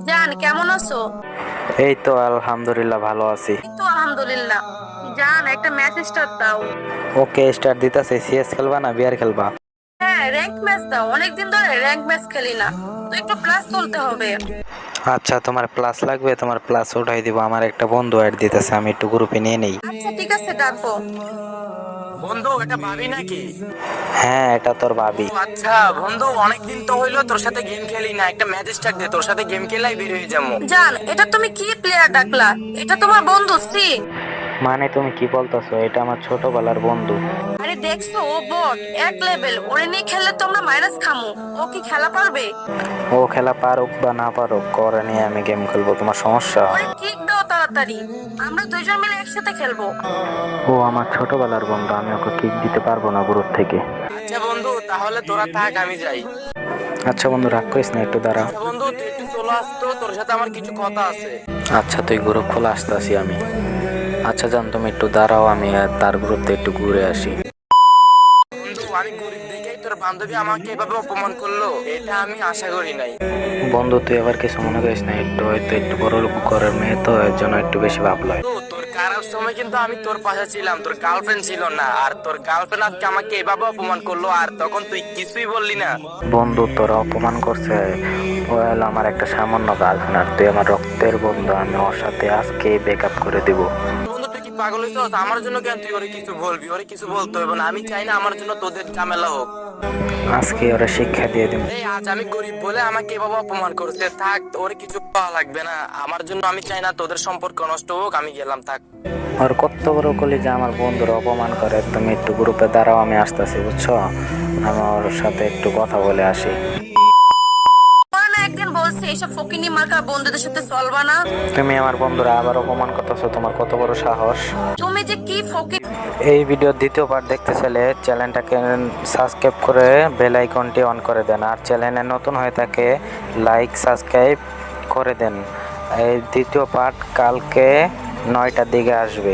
জান, কেমন আছো? এই তো আলহামদুলিল্লাহ ভালো আছি। এই তো আলহামদুলিল্লাহ। জান, একটা ম্যাচ স্টার্ট দাও। ওকে, স্টার্ট দিতেছে। সিএস খেলবা না বিআর খেলবা? হ্যাঁ, র্যাঙ্ক ম্যাচ দাও, অনেকদিন ধরে র্যাঙ্ক ম্যাচ খেলি না, তো একটু প্লাস তুলতে হবে। আচ্ছা, তোমার প্লাস লাগবে, তোমার প্লাস উঠাই দিব। আমার একটা বন্ধু অ্যাড দিতেছে, আমি একটু গ্রুপে নিয়ে নেই। আচ্ছা ঠিক আছে, ডাকো। বন্ধু, এটা ভাবি নাকি? হ্যাঁ, এটা তোর ভাবি। ও আচ্ছা বন্ধু, অনেকদিন তো হইলো তোর সাথে গেম খেলি না। একটা ম্যাচ স্টার্ট দে, তোর সাথে গেম খেলাই বের হয়ে যাবো। জান, এটা তুমি কি প্লেয়ার ডাকলা? এটা তোমার বন্ধু সি। মানে তুমি কি বলতেছো? এটা আমার ছোটবেলার বন্ধু। আরে দেখছো, ও বট, এক লেভেল। ওরে নিয়ে খেললে তোমরা মাইনাস খামু। ও কি খেলা পারবে? ও খেলা পারুক বা না পারুক, করে নিয়ে আমি গেম খেলবো, তোমার সমস্যা? ওরে কিক দাও তাড়াতাড়ি, আমরা দুইজন মিলে একসাথে খেলবো। ও আমার ছোটবেলার বন্ধু, আমি ওকে কিক দিতে পারবো না গ্রুপ থেকে। আচ্ছা বন্ধু, তাহলে তোরা থাক, আমি যাই। আচ্ছা বন্ধু, রাগ করিস না, একটু দাঁড়া। আচ্ছা বন্ধু, তুই একটু চলে আসতো, তোর সাথে আমার কিছু কথা আছে। আচ্ছা, তুই গ্রুপ খোলা, আসতেছি আমি। আচ্ছা জান, তুমি একটু দাঁড়াও, আমি তার গ্রুপ থেকে একটু ঘুরে আসি। বন্ধু, আমি গরিব দেখেই তোর বান্ধবী আমাকে এভাবে অপমান করলো, এটা আমি আশা করি নাই। বন্ধু, তুই আবার কিছু মনে করিস না, একটু হয়তো একটু বড় লোক ঘরের মেয়ে, তো এর জন্য একটু বেশি ভাবলো। তো তোর খারাপ সময় কিন্তু আমি তোর পাশে ছিলাম, তোর গার্লফ্রেন্ড ছিল না, আর তোর গার্লফ্রেন্ড আজকে আমাকে এভাবে অপমান করলো, আর তখন তুই কিছুই বললি না। বন্ধু, তোরা অপমান করছে, ও হলো আমার একটা সামান্য গার্লফ্রেন্ড, আর তুই আমার রক্তের বন্ধু, আমি ওর সাথে আজকে ব্রেকআপ করে দিব। বন্ধু, তুই কি পাগল হয়েছিস? আমার জন্য কেন তুই ওরে কিছু বলবি? ওরে কিছু বলতে হবে না, আমি চাই না আমার জন্য তোদের ঝামেলা হোক। আজকে ওরা শিক্ষা দিয়ে দিব। এই আজ আমি গরিব বলে আমাকে এভাবে অপমান করছে, থাক, ওরে কিছু পাওয়া লাগবে না আমার জন্য। আমি চাই না তোদের সম্পর্ক নষ্ট হোক, আমি গেলাম, থাক। ওর কত বড় কলি যে আমার বন্ধুরা অপমান করে। তুমি একটু গ্রুপে দাঁড়াও, আমি আসতেছি, বুঝছো? আমি ওর সাথে একটু কথা বলে আসি। তোরা না একদিন বলছি এইসব ফকিনি মার্কা বন্ধুদের সাথে চলবা না। তুমি আমার বন্ধুরা আবার অপমান করতেছো, তোমার কত বড় সাহস! তুমি যে কি ফকির। এই ভিডিওর দ্বিতীয় পার্ট দেখতে চাইলে চ্যানেলটাকে সাবস্ক্রাইব করে বেল আইকনটি অন করে দেন, আর চ্যানেলে নতুন হয়ে থাকে লাইক সাবস্ক্রাইব করে দেন। এই দ্বিতীয় পার্ট কালকে 9টার দিকে আসবে।